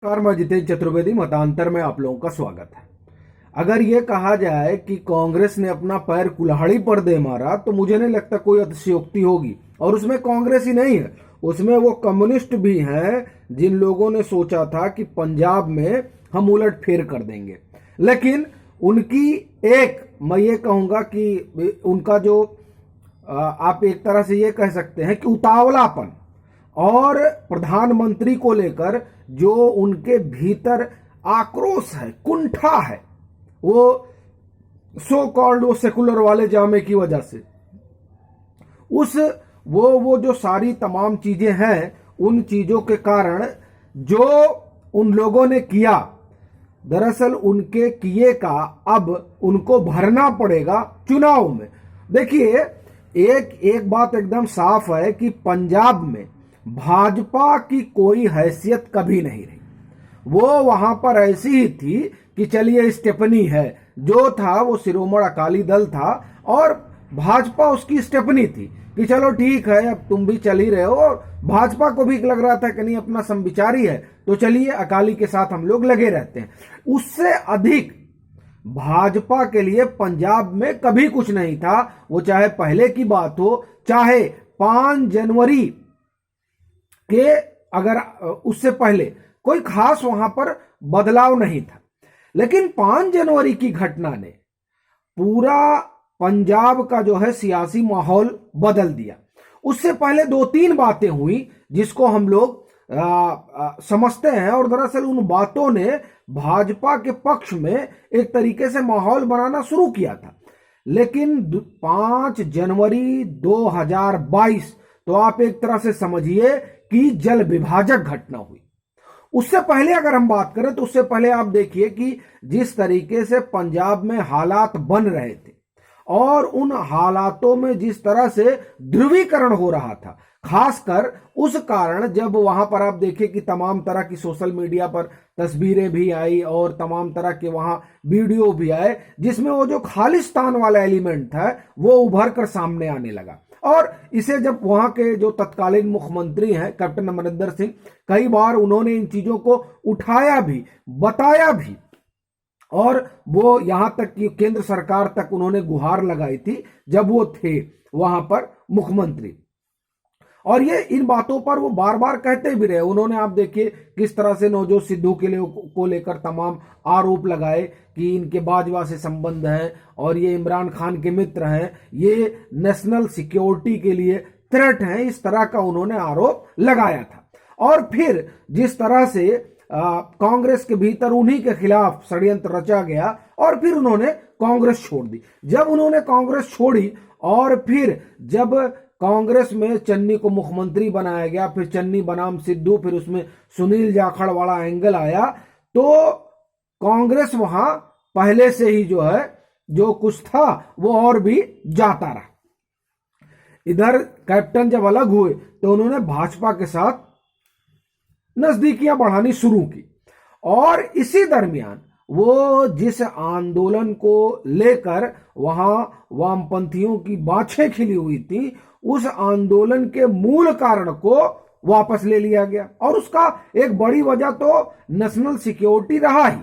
नमस्कार, मैं जितेंद्र चतुर्वेदी। मतांतर में आप लोगों का स्वागत है। अगर ये कहा जाए कि कांग्रेस ने अपना पैर कुल्हाड़ी पर दे मारा तो मुझे नहीं लगता कोई अतिशयोक्ति होगी। और उसमें कांग्रेस ही नहीं है, उसमें वो कम्युनिस्ट भी हैं जिन लोगों ने सोचा था कि पंजाब में हम उलट फेर कर देंगे। लेकिन उनकी मैं ये कहूंगा कि उनका जो आप एक तरह से ये कह सकते हैं कि उतावलापन और प्रधानमंत्री को लेकर जो उनके भीतर आक्रोश है, कुंठा है, वो सो कॉल्ड वो सेकुलर वाले जामे की वजह से उस वो जो सारी तमाम चीजें हैं, उन चीजों के कारण जो उन लोगों ने किया, दरअसल उनके किए का अब उनको भरना पड़ेगा चुनाव में। देखिए, एक बात एकदम साफ है कि पंजाब में भाजपा की कोई हैसियत कभी नहीं रही। वो वहां पर ऐसी ही थी कि चलिए स्टेपनी है, जो था वो शिरोमणि अकाली दल था और भाजपा उसकी स्टेपनी थी कि चलो ठीक है, अब तुम भी चल ही रहे हो। और भाजपा को भी लग रहा था कि नहीं, अपना समविचारी है तो चलिए अकाली के साथ हम लोग लगे रहते हैं। उससे अधिक भाजपा के लिए पंजाब में कभी कुछ नहीं था। वो चाहे पहले की बात हो, चाहे 5 जनवरी के, अगर उससे पहले कोई खास वहां पर बदलाव नहीं था। लेकिन 5 जनवरी की घटना ने पूरा पंजाब का जो है सियासी माहौल बदल दिया। उससे पहले 2-3 बातें हुई जिसको हम लोग समझते हैं, और दरअसल उन बातों ने भाजपा के पक्ष में एक तरीके से माहौल बनाना शुरू किया था। लेकिन 5 जनवरी 2022 तो आप एक तरह से समझिए कि जल विभाजक घटना हुई। उससे पहले अगर हम बात करें तो उससे पहले आप देखिए कि जिस तरीके से पंजाब में हालात बन रहे थे और उन हालातों में जिस तरह से ध्रुवीकरण हो रहा था, खासकर उस कारण जब वहां पर आप देखिए कि तमाम तरह की सोशल मीडिया पर तस्वीरें भी आई और तमाम तरह के वहां वीडियो भी आए, जिसमें वो जो खालिस्तान वाला एलिमेंट था वो उभर कर सामने आने लगा। और इसे जब वहां के जो तत्कालीन मुख्यमंत्री हैं कैप्टन अमरिंदर सिंह, कई बार उन्होंने इन चीजों को उठाया भी, बताया भी, और वो यहां तक कि केंद्र सरकार तक उन्होंने गुहार लगाई थी जब वो थे वहां पर मुख्यमंत्री। और ये इन बातों पर वो बार बार कहते भी रहे। उन्होंने आप देखिए किस तरह से नवजोत सिद्धू के लिए को लेकर तमाम आरोप लगाए कि इनके बाजवा से संबंध है और ये इमरान खान के मित्र हैं, ये नेशनल सिक्योरिटी के लिए थ्रेट हैं, इस तरह का उन्होंने आरोप लगाया था। और फिर जिस तरह से कांग्रेस के भीतर उन्हीं के खिलाफ षड्यंत्र रचा गया और फिर उन्होंने कांग्रेस छोड़ दी। जब उन्होंने कांग्रेस छोड़ी और फिर जब कांग्रेस में चन्नी को मुख्यमंत्री बनाया गया, फिर चन्नी बनाम सिद्धू, फिर उसमें सुनील जाखड़ वाला एंगल आया, तो कांग्रेस वहां पहले से ही जो है जो कुछ था वो और भी जाता रहा। इधर कैप्टन जब अलग हुए तो उन्होंने भाजपा के साथ नजदीकियां बढ़ानी शुरू की। और इसी दरमियान वो जिस आंदोलन को लेकर वहां वामपंथियों की बाछें खिली हुई थी, उस आंदोलन के मूल कारण को वापस ले लिया गया। और उसका एक बड़ी वजह तो नेशनल सिक्योरिटी रहा ही,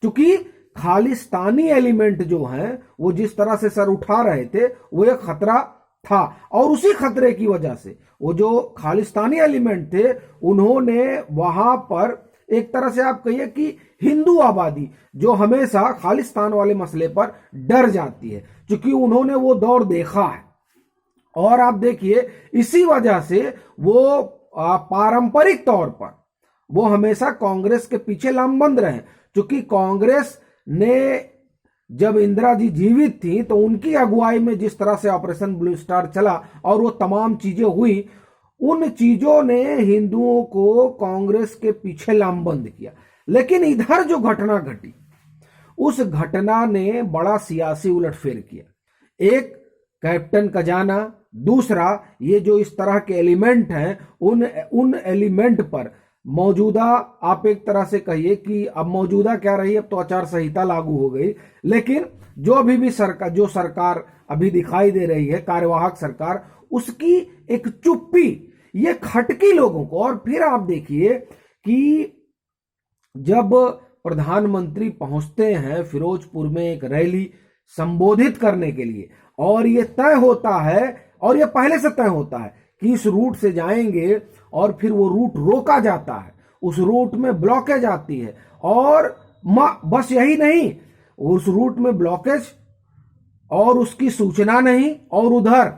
क्योंकि खालिस्तानी एलिमेंट जो हैं वो जिस तरह से सर उठा रहे थे वो एक खतरा था। और उसी खतरे की वजह से वो जो खालिस्तानी एलिमेंट थे उन्होंने वहां पर एक तरह से आप कहिए कि हिंदू आबादी जो हमेशा खालिस्तान वाले मसले पर डर जाती है, क्योंकि उन्होंने वो दौर देखा है। और आप देखिए इसी वजह से वो पारंपरिक तौर पर वो हमेशा कांग्रेस के पीछे लामबंद रहे, क्योंकि कांग्रेस ने जब इंदिरा जी जीवित थी तो उनकी अगुवाई में जिस तरह से ऑपरेशन ब्लू स्टार चला और वो तमाम चीजें हुई, उन चीजों ने हिंदुओं को कांग्रेस के पीछे लामबंद किया। लेकिन इधर जो घटना घटी, उस घटना ने बड़ा सियासी उलटफेर किया। एक कैप्टन का जाना, दूसरा ये जो इस तरह के एलिमेंट हैं उन एलिमेंट पर मौजूदा, आप एक तरह से कहिए कि अब मौजूदा क्या रही, अब तो आचार संहिता लागू हो गई, लेकिन जो अभी भी सरकार अभी दिखाई दे रही है, कार्यवाहक सरकार, उसकी एक चुप्पी ये खटकी लोगों को। और फिर आप देखिए कि जब प्रधानमंत्री पहुंचते हैं फिरोजपुर में एक रैली संबोधित करने के लिए, और ये तय होता है, और ये पहले से तय होता है कि इस रूट से जाएंगे, और फिर वो रूट रोका जाता है, उस रूट में ब्लॉकेज आती है, और बस यही नहीं, उस रूट में ब्लॉकेज और उसकी सूचना नहीं, और उधर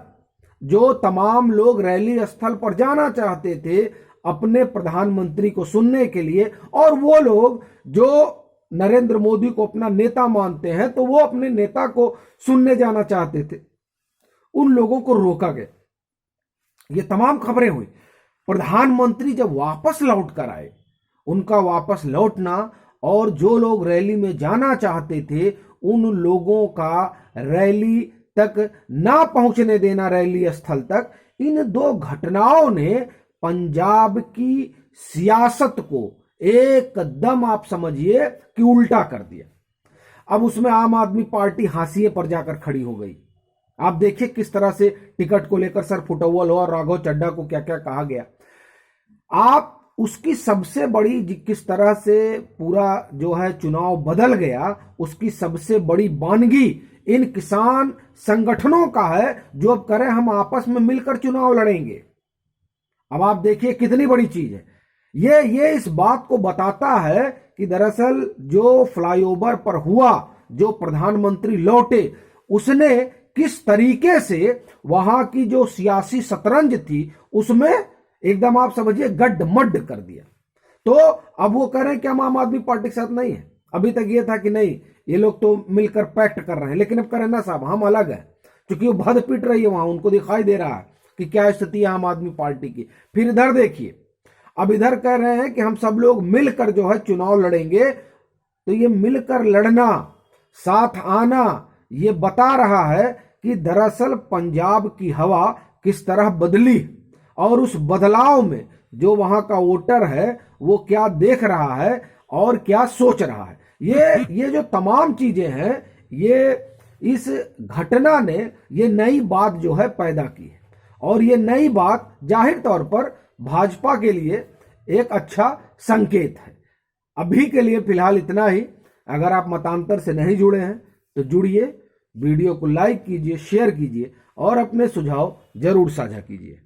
जो तमाम लोग रैली स्थल पर जाना चाहते थे अपने प्रधानमंत्री को सुनने के लिए, और वो लोग जो नरेंद्र मोदी को अपना नेता मानते हैं तो वो अपने नेता को सुनने जाना चाहते थे, उन लोगों को रोका गया। ये तमाम खबरें हुई। प्रधानमंत्री जब वापस लौट कर आए, उनका वापस लौटना और जो लोग रैली में जाना चाहते थे उन लोगों का रैली तक ना पहुंचने देना, रैली स्थल तक, इन दो घटनाओं ने पंजाब की सियासत को एकदम आप समझिए कि उल्टा कर दिया। अब उसमें आम आदमी पार्टी हाशिए पर जाकर खड़ी हो गई। आप देखिए किस तरह से टिकट को लेकर सर फुटौल हुआ और राघव चड्ढा को क्या क्या कहा गया। आप उसकी सबसे बड़ी, किस तरह से पूरा जो है चुनाव बदल गया, उसकी सबसे बड़ी बानगी इन किसान संगठनों का है जो अब करें हम आपस में मिलकर चुनाव लड़ेंगे। अब आप देखिए कितनी बड़ी चीज है ये इस बात को बताता है कि दरअसल जो फ्लाईओवर पर हुआ, जो प्रधानमंत्री लौटे, उसने किस तरीके से वहां की जो सियासी शतरंज थी उसमें एकदम आप समझिए गड्ढमड्ढ कर दिया। तो अब वो कह रहे हैं कि हम आम आदमी पार्टी के साथ नहीं है। अभी तक ये था कि नहीं, ये लोग तो मिलकर पैक्ट कर रहे हैं, लेकिन अब कह रहे हैं ना साहब हम अलग है, क्योंकि वो भद पीट रही है वहां, उनको दिखाई दे रहा है कि क्या स्थिति है आम आदमी पार्टी की। फिर इधर देखिए, अब इधर कह रहे हैं कि हम सब लोग मिलकर जो है चुनाव लड़ेंगे। तो ये मिलकर लड़ना, साथ आना, ये बता रहा है कि दरअसल पंजाब की हवा किस तरह बदली, और उस बदलाव में जो वहां का वोटर है वो क्या देख रहा है और क्या सोच रहा है। ये जो तमाम चीजें हैं, ये इस घटना ने ये नई बात जो है पैदा की है, और ये नई बात जाहिर तौर पर भाजपा के लिए एक अच्छा संकेत है। अभी के लिए फिलहाल इतना ही। अगर आप मतांतर से नहीं जुड़े हैं तो जुड़िए, वीडियो को लाइक कीजिए, शेयर कीजिए और अपने सुझाव जरूर साझा कीजिए।